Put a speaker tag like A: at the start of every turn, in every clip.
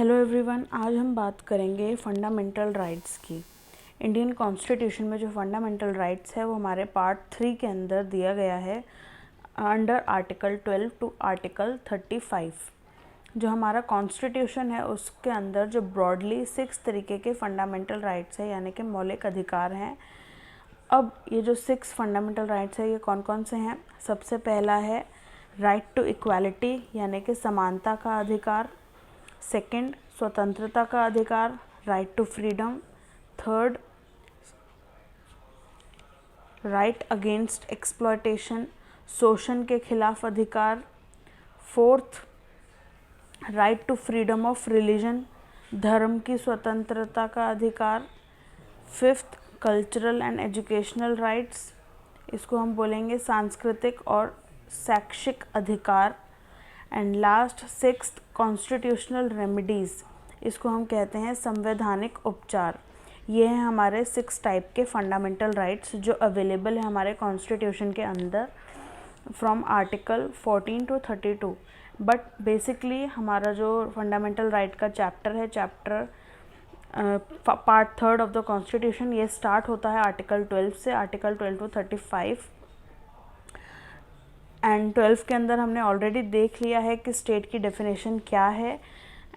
A: Hello everyone, आज हम बात करेंगे फंडामेंटल राइट्स की। इंडियन कॉन्स्टिट्यूशन में जो फंडामेंटल राइट्स है वो हमारे पार्ट 3 के अंदर दिया गया है अंडर आर्टिकल 12 टू आर्टिकल 35। जो हमारा कॉन्स्टिट्यूशन है उसके अंदर जो ब्रॉडली 6 तरीके के फंडामेंटल राइट्स है यानी कि मौलिक अधिकार हैं। अब ये जो 6 फंडामेंटल राइट्स है ये कौन कौन से हैं? सबसे पहला है राइट टू इक्वालिटी यानी कि समानता का अधिकार। सेकंड, स्वतंत्रता का अधिकार, right to freedom. Third, right against exploitation, शोषण के खिलाफ अधिकार। Fourth, right to freedom of religion, धर्म की स्वतंत्रता का अधिकार। Fifth, cultural and educational rights, इसको हम बोलेंगे सांस्कृतिक और शैक्षिक अधिकार। And last, sixth, constitutional remedies, इसको हम कहते हैं संवैधानिक उपचार। ये हैं हमारे 6 टाइप के फंडामेंटल राइट्स जो अवेलेबल है हमारे कॉन्स्टिट्यूशन के अंदर from article 14 to 32। But basically हमारा जो फंडामेंटल राइट का चैप्टर है, पार्ट 3 ऑफ द कॉन्स्टिट्यूशन, ये स्टार्ट होता है आर्टिकल 12 से, आर्टिकल 12 टू 35। एंड 12 के अंदर हमने ऑलरेडी देख लिया है कि स्टेट की डेफिनेशन क्या है।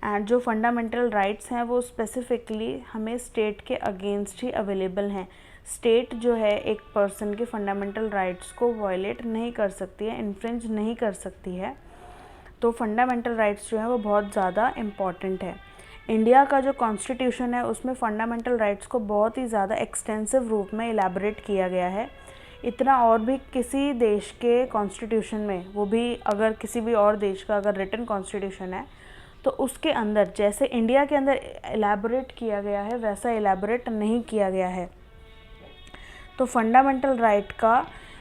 A: एंड जो फंडामेंटल राइट्स हैं वो स्पेसिफिकली हमें स्टेट के अगेंस्ट ही अवेलेबल हैं। स्टेट जो है एक पर्सन के फंडामेंटल राइट्स को वायलेट नहीं कर सकती है, इन्फ्रिंज नहीं कर सकती है। तो फंडामेंटल राइट्स जो है वो बहुत ज़्यादा इम्पॉर्टेंट है। इंडिया का जो कॉन्स्टिट्यूशन है उसमें फंडामेंटल राइट्स को बहुत ही ज़्यादा एक्सटेंसिव रूप में इलेबोरेट किया गया है। इतना और भी किसी देश के कॉन्स्टिट्यूशन में, वो भी अगर किसी भी और देश का अगर रिटन कॉन्स्टिट्यूशन है तो उसके अंदर जैसे इंडिया के अंदर इलेबोरेट किया गया है वैसा इलेबोरेट नहीं किया गया है। तो फंडामेंटल राइट का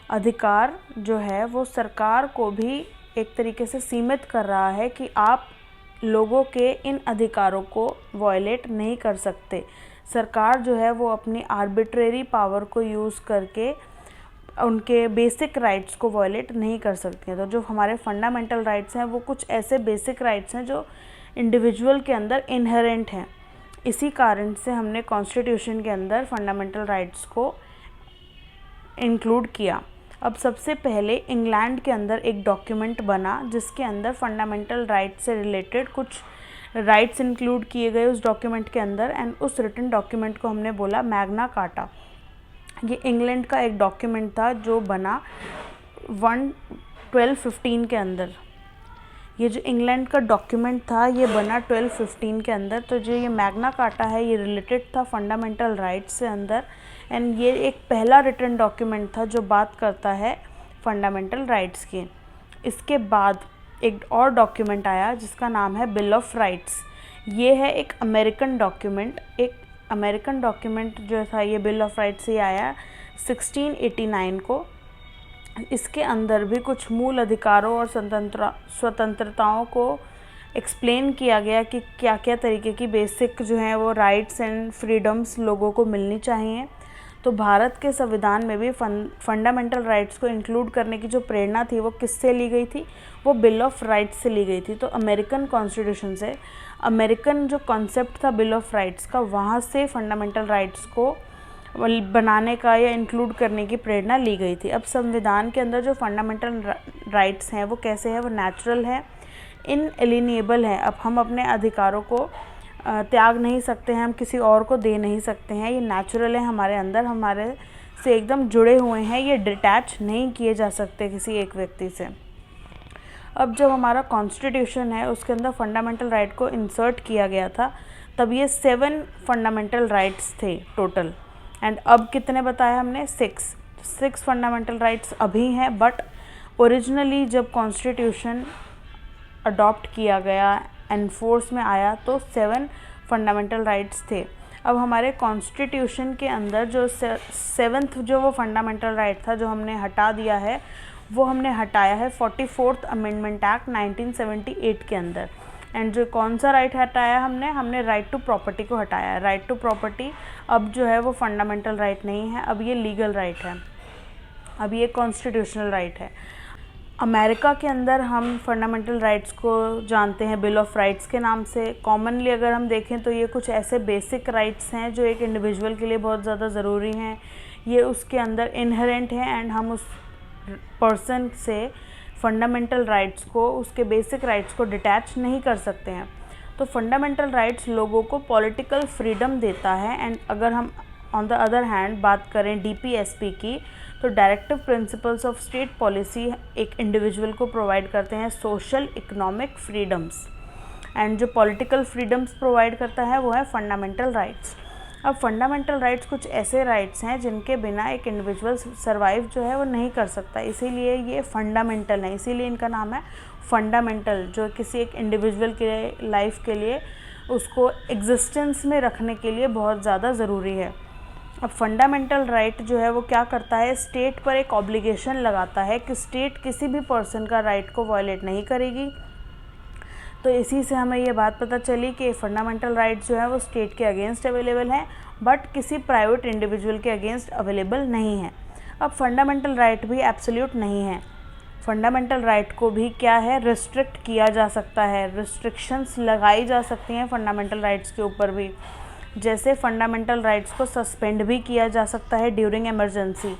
A: अधिकार जो है वो सरकार को भी एक तरीके से सीमित कर रहा है कि आप लोगों के इन अधिकारों को वायलेट नहीं कर सकते। सरकार जो है वो अपनी आर्बिट्रेरी पावर को यूज़ करके उनके बेसिक राइट्स को वायलेट नहीं कर सकती हैं। तो जो हमारे फंडामेंटल राइट्स हैं वो कुछ ऐसे बेसिक राइट्स हैं जो इंडिविजुअल के अंदर इनहेरेंट हैं। इसी कारण से हमने कॉन्स्टिट्यूशन के अंदर फंडामेंटल राइट्स को इंक्लूड किया। अब सबसे पहले इंग्लैंड के अंदर एक डॉक्यूमेंट बना जिसके अंदर फंडामेंटल राइट्स से रिलेटेड कुछ राइट्स इंक्लूड किए गए उस डॉक्यूमेंट के अंदर। एंड उस रिटन डॉक्यूमेंट को हमने बोला मैग्ना कार्टा। ये इंग्लैंड का एक डॉक्यूमेंट था जो बना 1215 के अंदर। ये जो इंग्लैंड का डॉक्यूमेंट था ये बना 1215 के अंदर। तो जो ये मैग्ना कार्टा है ये रिलेटेड था फंडामेंटल राइट्स से अंदर। एंड ये एक पहला रिटन डॉक्यूमेंट था जो बात करता है फंडामेंटल राइट्स की। इसके बाद एक और डॉक्यूमेंट आया जिसका नाम है बिल ऑफ राइट्स। ये है एक अमेरिकन डॉक्यूमेंट। एक अमेरिकन डॉक्यूमेंट जो था ये बिल ऑफ राइट्स से आया 1689 को। इसके अंदर भी कुछ मूल अधिकारों और स्वतंत्रताओं को एक्सप्लेन किया गया कि क्या क्या तरीके की बेसिक जो हैं वो राइट्स एंड फ्रीडम्स लोगों को मिलनी चाहिए। तो भारत के संविधान में भी फंडामेंटल राइट्स को इंक्लूड करने की जो प्रेरणा थी वो किससे ली गई थी? वो बिल ऑफ राइट्स से ली गई थी। तो अमेरिकन कॉन्स्टिट्यूशन से, अमेरिकन जो कॉन्सेप्ट था बिल ऑफ राइट्स का, वहाँ से फंडामेंटल राइट्स को बनाने का या इंक्लूड करने की प्रेरणा ली गई थी। अब संविधान के अंदर जो फंडामेंटल राइट्स हैं वो कैसे हैं? वो नेचुरल है, इनएलिनिएबल है। अब हम अपने अधिकारों को त्याग नहीं सकते हैं, हम किसी और को दे नहीं सकते हैं। ये नेचुरल है हमारे अंदर, हमारे से एकदम जुड़े हुए हैं, ये डिटैच नहीं किए जा सकते किसी एक व्यक्ति से। अब जब हमारा कॉन्स्टिट्यूशन है उसके अंदर फंडामेंटल राइट को इंसर्ट किया गया था तब ये 7 फंडामेंटल राइट्स थे टोटल। एंड अब कितने बताया हमने? 6 फंडामेंटल राइट्स अभी हैं। बट ओरिजिनली जब कॉन्स्टिट्यूशन अडॉप्ट किया गया, एनफोर्स में आया, तो 7 फंडामेंटल राइट्स थे। अब हमारे कॉन्स्टिट्यूशन के अंदर जो 7th जो वो फंडामेंटल राइट था जो हमने हटा दिया है वो हमने हटाया है 44th अमेंडमेंट एक्ट 1978 के अंदर। एंड जो कौन सा राइट हटाया हमने राइट टू प्रॉपर्टी को हटाया है। राइट टू प्रॉपर्टी अब जो है वो फंडामेंटल राइट नहीं है, अब ये लीगल राइट है, अब ये कॉन्स्टिट्यूशनल राइट है। अमेरिका के अंदर हम फंडामेंटल राइट्स को जानते हैं बिल ऑफ राइट्स के नाम से। कॉमनली अगर हम देखें तो ये कुछ ऐसे बेसिक राइट्स हैं जो एक इंडिविजुअल के लिए बहुत ज़्यादा ज़रूरी हैं, ये उसके अंदर इनहेरेंट है एंड हम उस पर्सन से फंडामेंटल राइट्स को, उसके बेसिक राइट्स को डिटैच नहीं कर सकते हैं। तो फंडामेंटल राइट्स लोगों को पॉलिटिकल फ्रीडम देता है। एंड अगर हम ऑन द अदर हैंड बात करें DPSP की, तो directive principles of state policy एक इंडिविजुअल को प्रोवाइड करते हैं सोशल इकोनॉमिक फ्रीडम्स, एंड जो पॉलिटिकल फ्रीडम्स प्रोवाइड करता है वो है फंडामेंटल राइट्स। अब फंडामेंटल राइट्स कुछ ऐसे राइट्स हैं जिनके बिना एक इंडिविजुअल सर्वाइव जो है वो नहीं कर सकता, इसीलिए ये फंडामेंटल है, इसीलिए इनका नाम है फंडामेंटल, जो किसी एक इंडिविजुअल के लाइफ के लिए उसको एग्जिस्टेंस में रखने के लिए बहुत ज़्यादा ज़रूरी है। अब फंडामेंटल राइट जो है वो क्या करता है, स्टेट पर एक ऑब्लिगेशन लगाता है कि स्टेट किसी भी पर्सन का राइट को वायलेट नहीं करेगी। तो इसी से हमें ये बात पता चली कि फंडामेंटल राइट्स जो है वो स्टेट के अगेंस्ट अवेलेबल हैं, बट किसी प्राइवेट इंडिविजुअल के अगेंस्ट अवेलेबल नहीं है। अब फंडामेंटल राइट भी एब्सोल्यूट नहीं है, फंडामेंटल राइट को भी क्या है, रिस्ट्रिक्ट किया जा सकता है, रिस्ट्रिक्शंस लगाई जा सकती हैं फंडामेंटल राइट्स के ऊपर भी। जैसे फंडामेंटल राइट्स को सस्पेंड भी किया जा सकता है during emergency,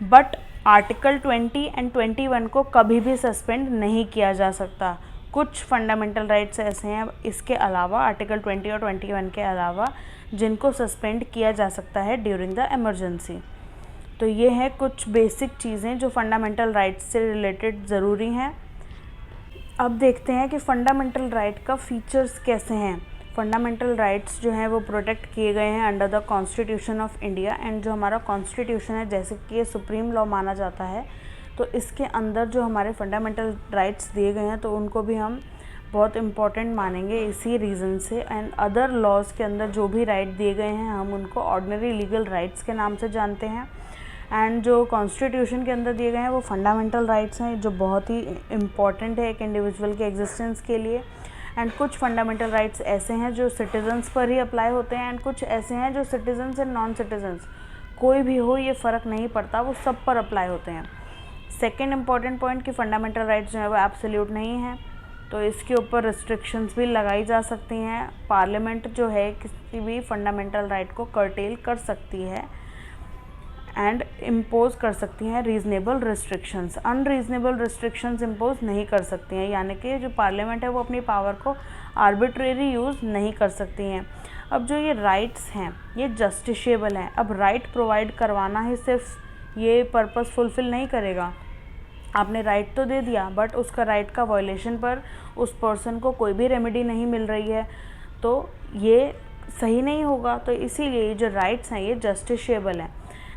A: but article 20 and 21 को कभी भी सस्पेंड नहीं किया जा सकता। कुछ फंडामेंटल राइट्स ऐसे हैं इसके अलावा, आर्टिकल 20 और 21 के अलावा, जिनको सस्पेंड किया जा सकता है ड्यूरिंग द इमरजेंसी। तो ये हैं कुछ बेसिक चीज़ें जो फंडामेंटल राइट्स से रिलेटेड ज़रूरी हैं। अब देखते हैं कि फंडामेंटल राइट का फीचर्स कैसे हैं। फंडामेंटल राइट्स जो हैं वो प्रोटेक्ट किए गए हैं under the constitution of India, and जो हमारा कॉन्स्टिट्यूशन है जैसे कि ये सुप्रीम लॉ माना जाता है, तो इसके अंदर जो हमारे फंडामेंटल राइट्स दिए गए हैं तो उनको भी हम बहुत इम्पॉर्टेंट मानेंगे इसी रीज़न से। एंड अदर लॉज के अंदर जो भी राइट दिए गए हैं हम उनको ऑर्डिनरी लीगल राइट्स के नाम से जानते हैं, एंड जो कॉन्स्टिट्यूशन के अंदर दिए गए हैं वो फंडामेंटल राइट्स हैं जो बहुत ही इम्पॉर्टेंट है एक इंडिविजुअल के एग्जिस्टेंस के लिए। एंड कुछ फंडामेंटल राइट्स ऐसे हैं जो सिटीजन्स पर ही अप्लाई होते हैं, एंड कुछ ऐसे हैं जो सिटीजन्स एंड नॉन सिटीजन्स कोई भी हो ये फ़र्क नहीं पड़ता, वो सब पर अप्लाई होते हैं। सेकेंड इम्पॉर्टेंट पॉइंट कि फंडामेंटल राइट्स जो है वो एब्सोल्यूट नहीं है, तो इसके ऊपर रिस्ट्रिक्शंस भी लगाई जा सकती हैं। पार्लियामेंट जो है किसी भी फंडामेंटल राइट को कर्टेल कर सकती है एंड इम्पोज कर सकती हैं reasonable restrictions. Unreasonable restrictions impose नहीं कर सकती हैं, यानी कि जो पार्लियामेंट है वो अपनी पावर को आर्बिट्रेरी यूज़ नहीं कर सकती हैं। अब जो ये राइट्स हैं ये जस्टिशेबल हैं। अब राइट प्रोवाइड करवाना ही सिर्फ ये पर्पस फुलफ़िल नहीं करेगा। आपने राइट तो दे दिया बट उसका राइट का वायलेशन पर उस पर्सन को कोई भी रेमेडी नहीं मिल रही है, तो ये सही नहीं होगा। तो इसीलिए जो राइट्स हैं ये जस्टिशेबल हैं।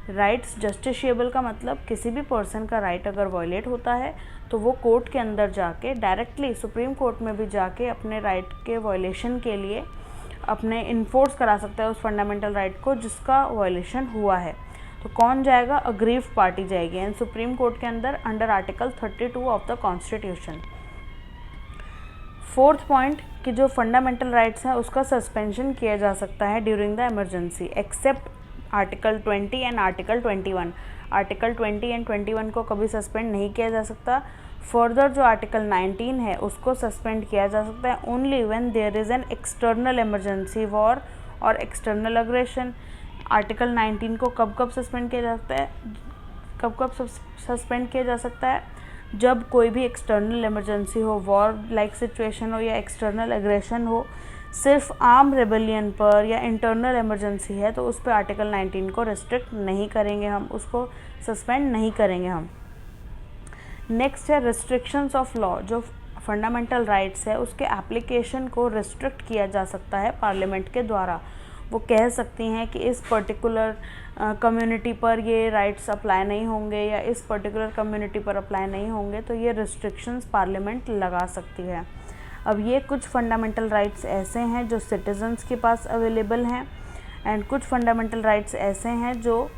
A: राइट्स जस्टिशेबल का मतलब किसी भी पर्सन का राइट अगर वायलेट होता है तो वो कोर्ट के अंदर जाके डायरेक्टली सुप्रीम कोर्ट में भी जाके अपने राइट के वायलेशन के लिए अपने इन्फोर्स करा सकता है उस फंडामेंटल राइट को जिसका वायलेशन हुआ है। तो कौन जाएगा? अग्रीव्ड पार्टी जाएगी एंड सुप्रीम कोर्ट के अंदर under article 32 of the constitution. Fourth point कि जो फंडामेंटल राइट्स हैं उसका सस्पेंशन किया जा सकता है during the emergency except article 20 and article 21। Article 20 and 21 को कभी सस्पेंड नहीं किया जा सकता। फर्दर जो आर्टिकल 19 है उसको सस्पेंड किया जा सकता है only when there is an external emergency, war और एक्सटर्नल अग्रेशन। आर्टिकल 19 को कब कब सस्पेंड किया जा सकता है? सस्पेंड किया जा सकता है जब कोई भी एक्सटर्नल इमरजेंसी हो, वॉर लाइक सिचुएशन हो या एक्सटर्नल एग्रेशन हो। सिर्फ आर्म रेबेलियन पर या इंटरनल इमरजेंसी है तो उस पर आर्टिकल 19 को रिस्ट्रिक्ट नहीं करेंगे हम, उसको सस्पेंड नहीं करेंगे हम। नेक्स्ट है रिस्ट्रिक्शंस ऑफ लॉ। जो फंडामेंटल राइट्स है उसके एप्लीकेशन को रिस्ट्रिक्ट किया जा सकता है पार्लियामेंट के द्वारा। वो कह सकती हैं कि इस पर्टिकुलर कम्युनिटी पर ये राइट्स अप्लाई नहीं होंगे या इस पर्टिकुलर कम्युनिटी पर अप्लाई नहीं होंगे, तो ये रिस्ट्रिक्शंस पार्लियामेंट लगा सकती है। अब ये कुछ फंडामेंटल राइट्स ऐसे हैं जो सिटीजन्स के पास अवेलेबल हैं एंड कुछ फंडामेंटल राइट्स ऐसे हैं जो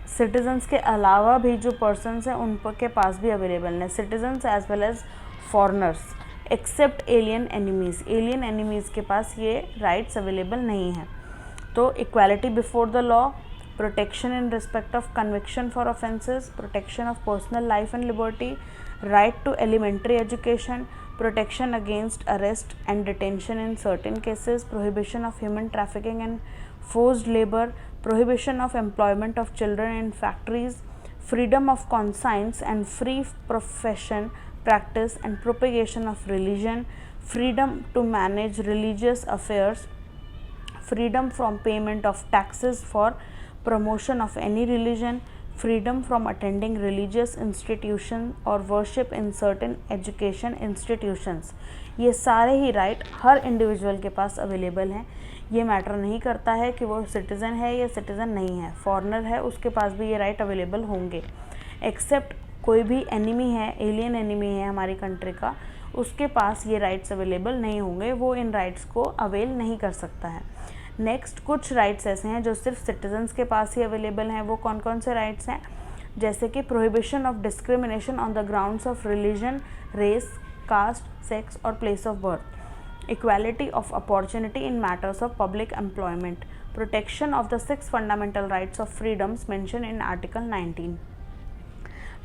A: सिटीजन्स के अलावा भी जो पर्सन्स हैं उनके पास भी अवेलेबल हैं, citizens as well as foreigners except alien enemies. Alien enemies के पास ये राइट्स अवेलेबल नहीं हैं। तो equality before the law, protection in respect of conviction for offences, protection of personal life and liberty, right to elementary education, protection against arrest and detention in certain cases, prohibition of human trafficking and forced labor, prohibition of employment of children in factories, freedom of conscience and free profession, practice and propagation of religion, freedom to manage religious affairs, freedom from payment of taxes for promotion of any religion, freedom from attending religious institution or worship in certain education institutions। ये सारे ही right हर individual के पास available हैं। ये matter नहीं करता है कि वो सिटीज़न है या सिटीज़न नहीं है, फॉरेनर है उसके पास भी ये राइट अवेलेबल होंगे, एक्सेप्ट कोई भी एनिमी है, एलियन एनिमी है हमारी कंट्री का, उसके पास ये राइट्स अवेलेबल नहीं होंगे, वो इन राइट्स को अवेल नहीं कर सकता है। नेक्स्ट कुछ राइट्स ऐसे हैं जो सिर्फ सिटीजन्स के पास ही अवेलेबल हैं। वो कौन कौन से राइट्स हैं? जैसे कि prohibition of discrimination on the grounds of religion, race, caste, sex और place of birth, equality of opportunity in matters of public employment, protection of the 6 fundamental rights of freedoms mention in article 19,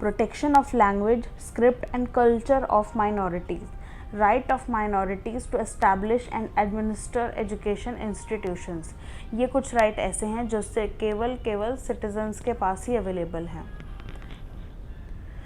A: protection of language, script and culture of minorities, right of minorities to establish and administer education institutions। ये कुछ right ऐसे हैं जो से केवल citizens के पास ही available हैं।